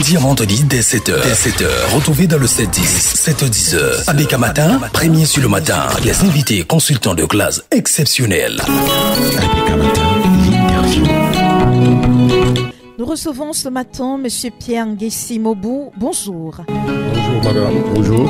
lundi à vendredi dès 7h. Retrouvez dans le 7-10, 7-10h. ABK Matin, premier sur le matin. Les invités consultants de classe exceptionnels. ABK Matin, l'interview. Nous recevons ce matin M. Pierre Nguessi Mobou. Bonjour. Bonjour madame, bonjour.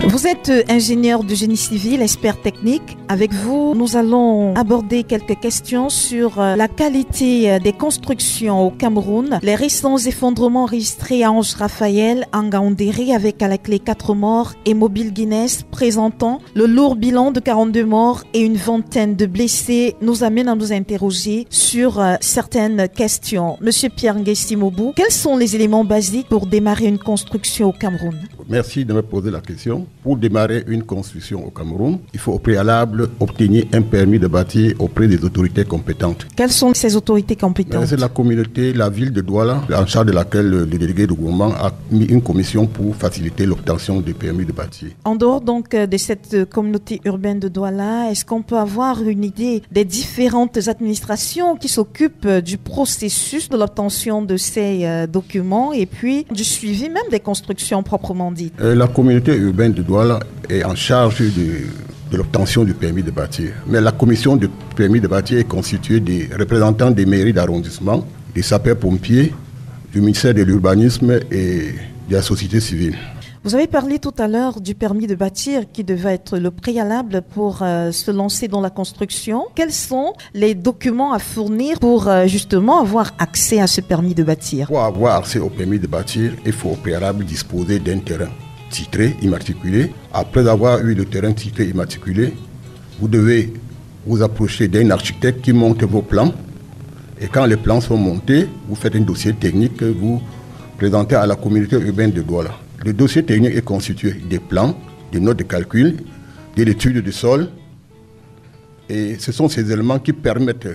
Vous êtes ingénieur de génie civil, expert technique. Avec vous, nous allons aborder quelques questions sur la qualité des constructions au Cameroun. Les récents effondrements enregistrés à Ange-Raphaël, en Ngaoundéré, avec à la clé 4 morts, et Mobile Guinness présentant le lourd bilan de 42 morts et une vingtaine de blessés, nous amènent à nous interroger sur certaines questions. Monsieur Pierre Nguessi Mobou, quels sont les éléments basiques pour démarrer une construction au Cameroun? Merci de me poser la question. Pour démarrer une construction au Cameroun, il faut au préalable obtenir un permis de bâtir auprès des autorités compétentes. Quelles sont ces autorités compétentes? C'est la communauté, la ville de Douala, en charge de laquelle le délégué du gouvernement a mis une commission pour faciliter l'obtention du permis de bâtir. En dehors donc de cette communauté urbaine de Douala, est-ce qu'on peut avoir une idée des différentes administrations qui s'occupent du processus de l'obtention de ces documents et puis du suivi même des constructions proprement dites? La communauté urbaine de Douala est en charge de l'obtention du permis de bâtir. Mais la commission de permis de bâtir est constituée des représentants des mairies d'arrondissement, des sapeurs-pompiers, du ministère de l'urbanisme et de la société civile. Vous avez parlé tout à l'heure du permis de bâtir qui devait être le préalable pour se lancer dans la construction. Quels sont les documents à fournir pour justement avoir accès à ce permis de bâtir? Pour avoir accès au permis de bâtir, il faut au préalable disposer d'un terrain titré, immatriculé. Après avoir eu le terrain titré, immatriculé, vous devez vous approcher d'un architecte qui monte vos plans. Et quand les plans sont montés, vous faites un dossier technique que vous présentez à la communauté urbaine de Douala. Le dossier technique est constitué des plans, des notes de calcul, de l'étude du sol. Et ce sont ces éléments qui permettent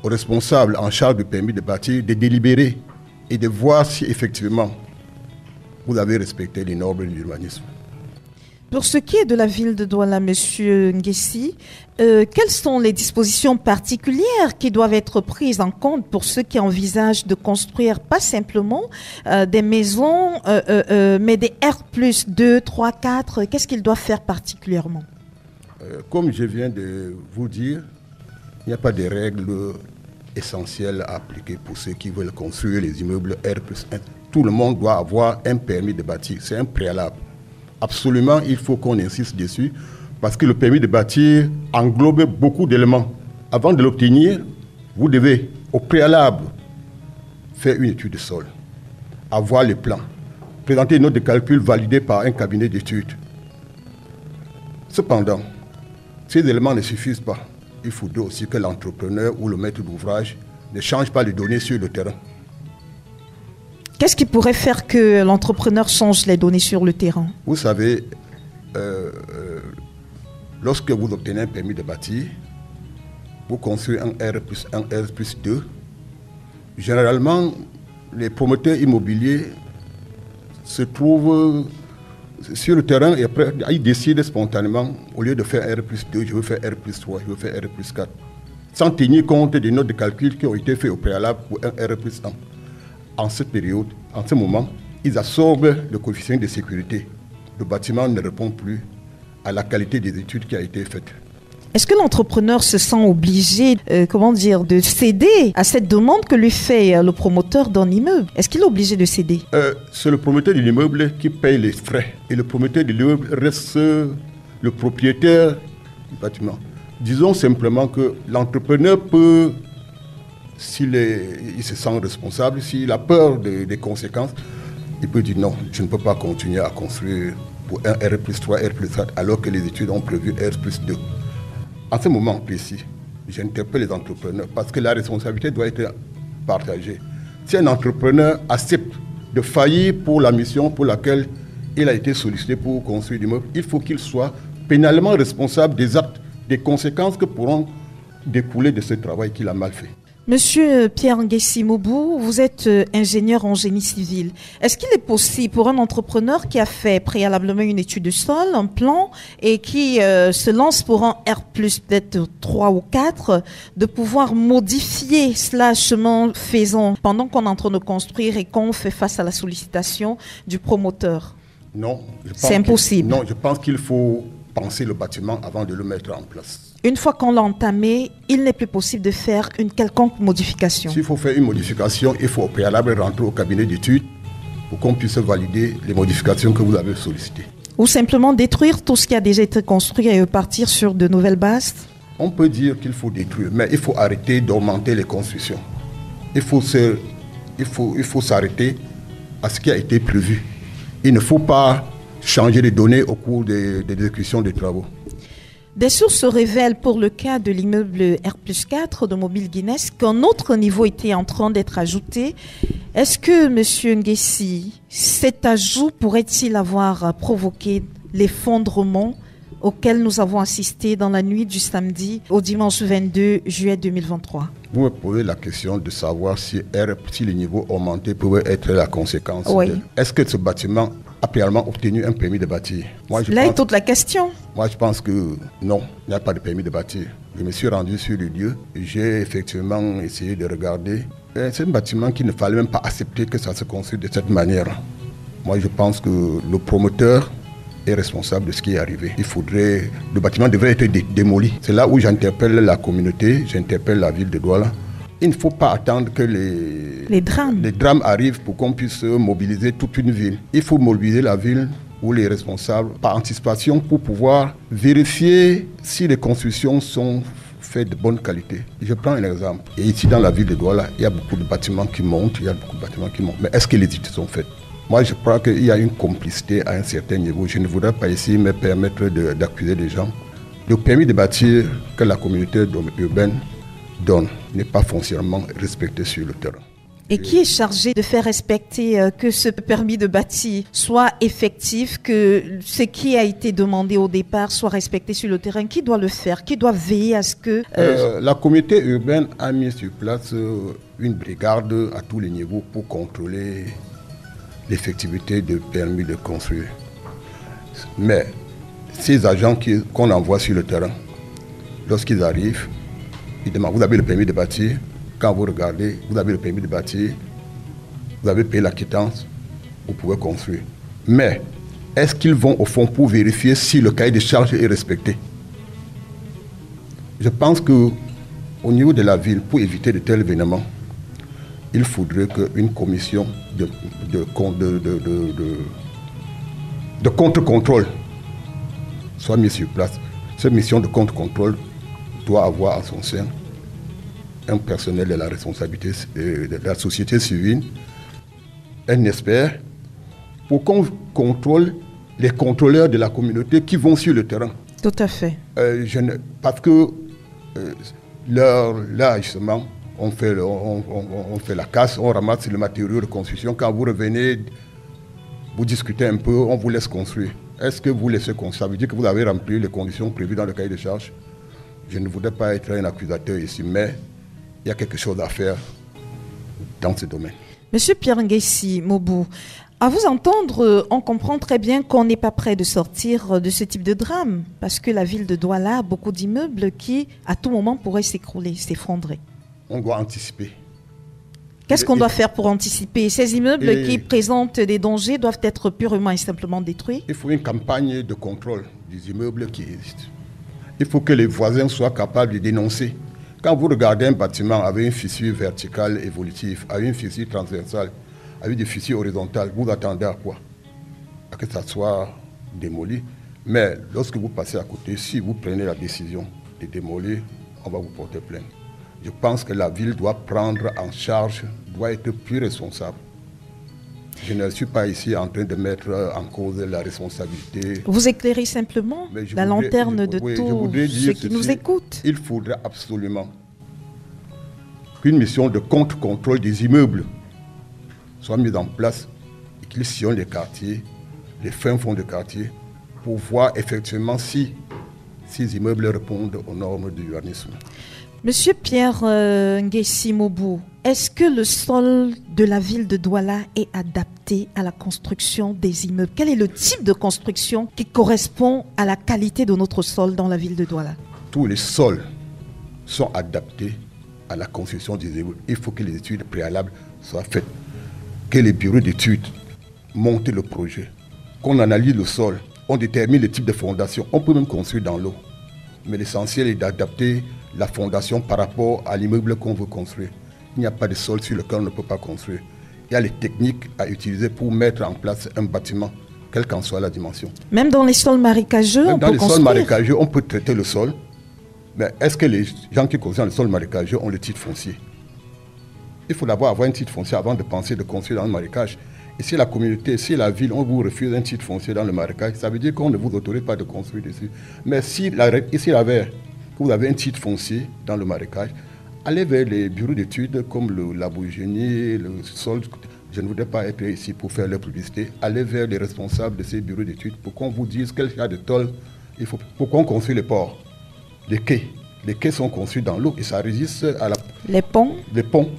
aux responsables en charge du permis de bâtir de délibérer et de voir si effectivement vous avez respecté les normes de l'urbanisme. Pour ce qui est de la ville de Douala, M. Nguessi, quelles sont les dispositions particulières qui doivent être prises en compte pour ceux qui envisagent de construire pas simplement des maisons, mais des R+2, 3, 4? Qu'est-ce qu'ils doivent faire particulièrement? Comme je viens de vous dire, il n'y a pas de règles essentielles à appliquer pour ceux qui veulent construire les immeubles R+1. Tout le monde doit avoir un permis de bâtir, c'est un préalable. Absolument, il faut qu'on insiste dessus parce que le permis de bâtir englobe beaucoup d'éléments. Avant de l'obtenir, vous devez au préalable faire une étude de sol, avoir les plans, présenter une note de calcul validée par un cabinet d'études. Cependant, ces éléments ne suffisent pas. Il faudrait aussi que l'entrepreneur ou le maître d'ouvrage ne change pas les données sur le terrain. Qu'est-ce qui pourrait faire que l'entrepreneur change les données sur le terrain? Vous savez, lorsque vous obtenez un permis de bâtir, vous construisez un R+1, R+2. Généralement, les promoteurs immobiliers se trouvent sur le terrain et après, ils décident spontanément, au lieu de faire R+2, je veux faire R+3, je veux faire R+4, sans tenir compte des notes de calcul qui ont été faites au préalable pour un R+1. En cette période, en ce moment, ils absorbent le coefficient de sécurité. Le bâtiment ne répond plus à la qualité des études qui a été faite. Est-ce que l'entrepreneur se sent obligé, de céder à cette demande que lui fait le promoteur d'un immeuble? Est-ce qu'il est obligé de céder? C'est le promoteur de l'immeuble qui paye les frais. Et le promoteur de l'immeuble reste le propriétaire du bâtiment. Disons simplement que l'entrepreneur peut, s'il se sent responsable, s'il a peur des conséquences, il peut dire non, je ne peux pas continuer à construire pour un R+3, R+4, alors que les études ont prévu R+2. En ce moment précis, j'interpelle les entrepreneurs parce que la responsabilité doit être partagée. Si un entrepreneur accepte de faillir pour la mission pour laquelle il a été sollicité pour construire l'immeuble, il faut qu'il soit pénalement responsable des actes, des conséquences que pourront découler de ce travail qu'il a mal fait. Monsieur Pierre Nguessi Mobou, vous êtes ingénieur en génie civil. Est-ce qu'il est possible pour un entrepreneur qui a fait préalablement une étude de sol, un plan, et qui se lance pour un R+, peut-être 3 ou 4, de pouvoir modifier cela chemin faisant pendant qu'on est en train de construire et qu'on fait face à la sollicitation du promoteur? Non. C'est impossible. Non, je pense qu'il faut penser le bâtiment avant de le mettre en place. Une fois qu'on l'a entamé, il n'est plus possible de faire une quelconque modification. S'il faut faire une modification, il faut au préalable rentrer au cabinet d'études pour qu'on puisse valider les modifications que vous avez sollicitées. Ou simplement détruire tout ce qui a déjà été construit et repartir sur de nouvelles bases? On peut dire qu'il faut détruire, mais il faut arrêter d'augmenter les constructions. Il faut s'arrêter à ce qui a été prévu. Il ne faut pas changer les données au cours des exécutions des travaux. Des sources révèlent pour le cas de l'immeuble R+4 de Mobile Guinness qu'un autre niveau était en train d'être ajouté. Est-ce que, M. Nguessi, cet ajout pourrait-il avoir provoqué l'effondrement auquel nous avons assisté dans la nuit du samedi au dimanche 22 juillet 2023? Vous me posez la question de savoir si les niveaux augmentés pouvaient être la conséquence. Oui. Est-ce que ce bâtiment a préalablement obtenu un permis de bâtir? Là est toute la question. Moi, je pense que non, il n'y a pas de permis de bâtir. Je me suis rendu sur le lieu. J'ai effectivement essayé de regarder. C'est un bâtiment qu'il ne fallait même pas accepter que ça se construise de cette manière. Moi, je pense que le promoteur est responsable de ce qui est arrivé. Le bâtiment devrait être démoli. C'est là où j'interpelle la communauté, j'interpelle la ville de Douala. Il ne faut pas attendre que les drames arrivent pour qu'on puisse mobiliser toute une ville. Il faut mobiliser la ville ou les responsables par anticipation pour pouvoir vérifier si les constructions sont faites de bonne qualité. Je prends un exemple. Et ici dans la ville de Douala, il y a beaucoup de bâtiments qui montent, Mais est-ce que les études sont faites? Moi, je crois qu'il y a une complicité à un certain niveau. Je ne voudrais pas ici me permettre d'accuser des gens. Le permis de bâtir que la communauté urbaine donne n'est pas foncièrement respecté sur le terrain. Et qui est chargé de faire respecter que ce permis de bâtir soit effectif, que ce qui a été demandé au départ soit respecté sur le terrain? Qui doit le faire? Qui doit veiller à ce que... La communauté urbaine a mis sur place une brigade à tous les niveaux pour contrôler l'effectivité du permis de construire. Mais ces agents qu'on envoie sur le terrain, lorsqu'ils arrivent, ils demandent, vous avez le permis de bâtir? Quand vous regardez, vous avez le permis de bâtir, vous avez payé la quittance, vous pouvez construire. Mais est-ce qu'ils vont au fond pour vérifier si le cahier de charges est respecté? Je pense qu'au niveau de la ville, pour éviter de tels événements, il faudrait qu'une commission de contre-contrôle soit mise sur place. Cette mission de contre-contrôle doit avoir à son sein un personnel de la responsabilité de la société civile, un expert, pour qu'on contrôle les contrôleurs de la communauté qui vont sur le terrain. Tout à fait. Parce que là, justement, on fait la casse, on ramasse le matériau de construction. Quand vous revenez, vous discutez un peu, on vous laisse construire. Est-ce que vous laissez construire? Ça veut dire que vous avez rempli les conditions prévues dans le cahier de charges. Je ne voudrais pas être un accusateur ici, mais il y a quelque chose à faire dans ce domaine. Monsieur Pierre Nguessi Mobou, à vous entendre, on comprend très bien qu'on n'est pas prêt de sortir de ce type de drame, parce que la ville de Douala a beaucoup d'immeubles qui, à tout moment, pourraient s'écrouler, s'effondrer. On doit anticiper. Qu'est-ce qu'on doit faire pour anticiper? Ces immeubles qui présentent des dangers doivent être purement et simplement détruits? Il faut une campagne de contrôle des immeubles qui existent. Il faut que les voisins soient capables de dénoncer. Quand vous regardez un bâtiment avec une fissure verticale évolutive, avec une fissure transversale, avec des fissures horizontales, vous attendez à quoi? À que ça soit démoli. Mais lorsque vous passez à côté, si vous prenez la décision de démolir, on va vous porter plainte. Je pense que la ville doit prendre en charge, doit être plus responsable. Je ne suis pas ici en train de mettre en cause la responsabilité. Vous éclairez simplement la lanterne de tous ceux qui nous écoutent. Il faudrait absolument qu'une mission de contre-contrôle des immeubles soit mise en place et qu'ils sillonnent les quartiers, les fins fonds de quartier, pour voir effectivement si ces immeubles répondent aux normes du urbanisme. Monsieur Pierre Nguessi Mobou, est-ce que le sol de la ville de Douala est adapté à la construction des immeubles? Quel est le type de construction qui correspond à la qualité de notre sol dans la ville de Douala? Tous les sols sont adaptés à la construction des immeubles. Il faut que les études préalables soient faites, que les bureaux d'études montent le projet, qu'on analyse le sol, on détermine le type de fondation. On peut même construire dans l'eau. Mais l'essentiel est d'adapter la fondation par rapport à l'immeuble qu'on veut construire. Il n'y a pas de sol sur lequel on ne peut pas construire. Il y a les techniques à utiliser pour mettre en place un bâtiment, quelle qu'en soit la dimension. Même dans les sols marécageux, on peut construire. Dans les sols marécageux, on peut traiter le sol. Mais est-ce que les gens qui construisent les sols marécageux ont le titre foncier? Il faut d'abord avoir un titre foncier avant de penser de construire dans le marécage. Et si la communauté, si la ville, on vous refuse un titre foncier dans le marécage, ça veut dire qu'on ne vous autorise pas de construire dessus. Mais si vous avez un titre foncier dans le marécage, allez vers les bureaux d'études comme la Bourgogne, le sol. Je ne voudrais pas être ici pour faire leur publicité. Allez vers les responsables de ces bureaux d'études pour qu'on vous dise quel genre de tôle il faut. Pourquoi on construit les ports, les quais. Les quais sont construits dans l'eau et ça résiste à la... Les ponts. Les ponts.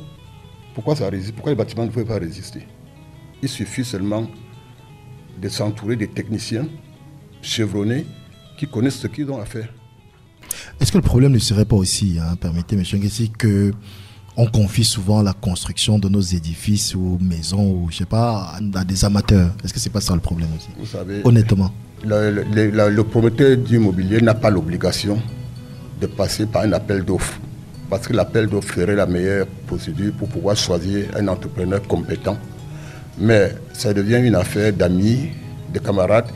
Pourquoi ça résiste? Pourquoi les bâtiments ne peuvent pas résister? Il suffit seulement de s'entourer des techniciens chevronnés qui connaissent ce qu'ils ont à faire. Est-ce que le problème ne serait pas aussi, permettez M. Nguessi, qu'on confie souvent la construction de nos édifices ou maisons ou je sais pas à des amateurs? Est-ce que c'est pas ça le problème aussi? Vous savez, honnêtement, le promoteur d'immobilier n'a pas l'obligation de passer par un appel d'offres, parce que l'appel d'offres serait la meilleure procédure pour pouvoir choisir un entrepreneur compétent. Mais ça devient une affaire d'amis, de camarades.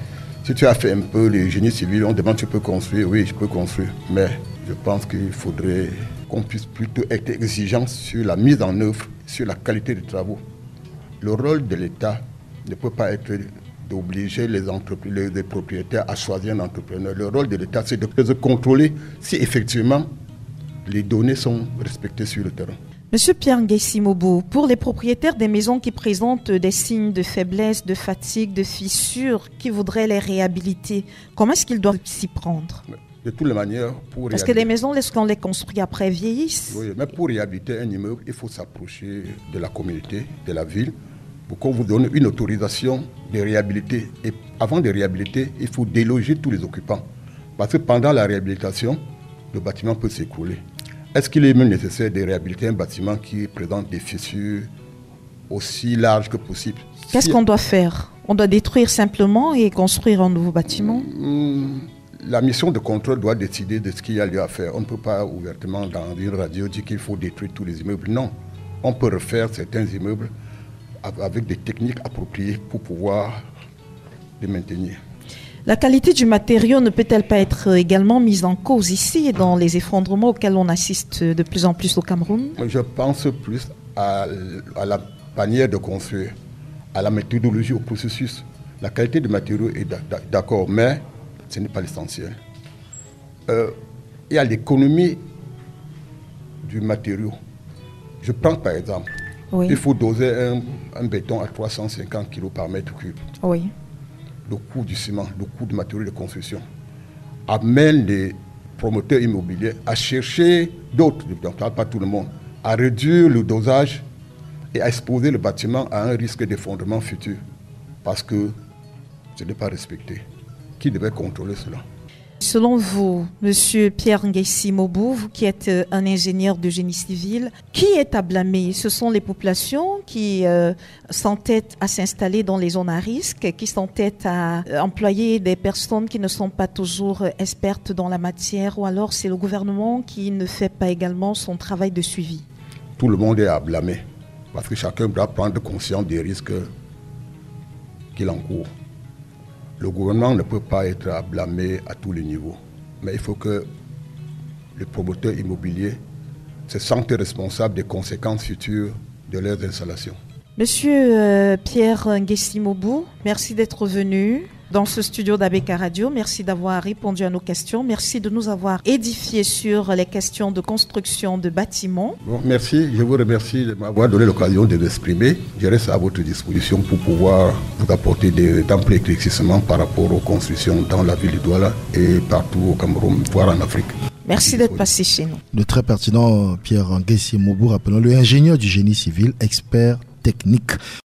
Si tu as fait un peu le génie civil, on demande tu peux construire. Oui, je peux construire. Mais je pense qu'il faudrait qu'on puisse plutôt être exigeant sur la mise en œuvre, sur la qualité des travaux. Le rôle de l'État ne peut pas être d'obliger les propriétaires à choisir un entrepreneur. Le rôle de l'État, c'est de contrôler si effectivement les données sont respectées sur le terrain. Monsieur Pierre Nguessi Mobou, pour les propriétaires des maisons qui présentent des signes de faiblesse, de fatigue, de fissures, qui voudraient les réhabiliter, comment est-ce qu'ils doivent s'y prendre? De toutes les manières, parce que les maisons, lorsqu'on les construit après, vieillissent. Oui, mais pour réhabiliter un immeuble, il faut s'approcher de la communauté, de la ville, pour qu'on vous donne une autorisation de réhabiliter. Et avant de réhabiliter, il faut déloger tous les occupants. Parce que pendant la réhabilitation, le bâtiment peut s'écrouler. Est-ce qu'il est même nécessaire de réhabiliter un bâtiment qui présente des fissures aussi larges que possible? Qu'est-ce qu'on doit faire? On doit détruire simplement et construire un nouveau bâtiment? La mission de contrôle doit décider de ce qu'il y a lieu à faire. On ne peut pas ouvertement dans une radio dire qu'il faut détruire tous les immeubles. Non, on peut refaire certains immeubles avec des techniques appropriées pour pouvoir les maintenir. La qualité du matériau ne peut-elle pas être également mise en cause ici, dans les effondrements auxquels on assiste de plus en plus au Cameroun? Je pense plus à la manière de construire, à la méthodologie, au processus. La qualité du matériau est d'accord, mais ce n'est pas l'essentiel. Il y a l'économie du matériau. Je prends par exemple, il faut doser un béton à 350 kg par mètre cube. Oui. Le coût du ciment, le coût du matériau de construction amène les promoteurs immobiliers à chercher d'autres, pas tout le monde, à réduire le dosage et à exposer le bâtiment à un risque d'effondrement futur parce que ce n'est pas respecté. Qui devait contrôler cela? Selon vous, Monsieur Pierre Nguessi Mobou, vous qui êtes un ingénieur de génie civil, qui est à blâmer? Ce sont les populations qui s'entêtent à s'installer dans les zones à risque, qui s'entêtent à employer des personnes qui ne sont pas toujours expertes dans la matière, ou alors c'est le gouvernement qui ne fait pas également son travail de suivi? Tout le monde est à blâmer, parce que chacun doit prendre conscience des risques qu'il encourt. Le gouvernement ne peut pas être à blâmer à tous les niveaux. Mais il faut que les promoteurs immobiliers se sentent responsables des conséquences futures de leurs installations. Monsieur Pierre Nguessi Mobou, merci d'être venu dans ce studio d'ABK Radio. Merci d'avoir répondu à nos questions. Merci de nous avoir édifiés sur les questions de construction de bâtiments. Bon, merci. Je vous remercie de m'avoir donné l'occasion de m'exprimer. Je reste à votre disposition pour pouvoir vous apporter d'amples éclaircissements par rapport aux constructions dans la ville de Douala et partout au Cameroun, voire en Afrique. Merci d'être passé chez nous. Le très pertinent Pierre Nguessi Moubou, rappelons-le, ingénieur du génie civil, expert technique.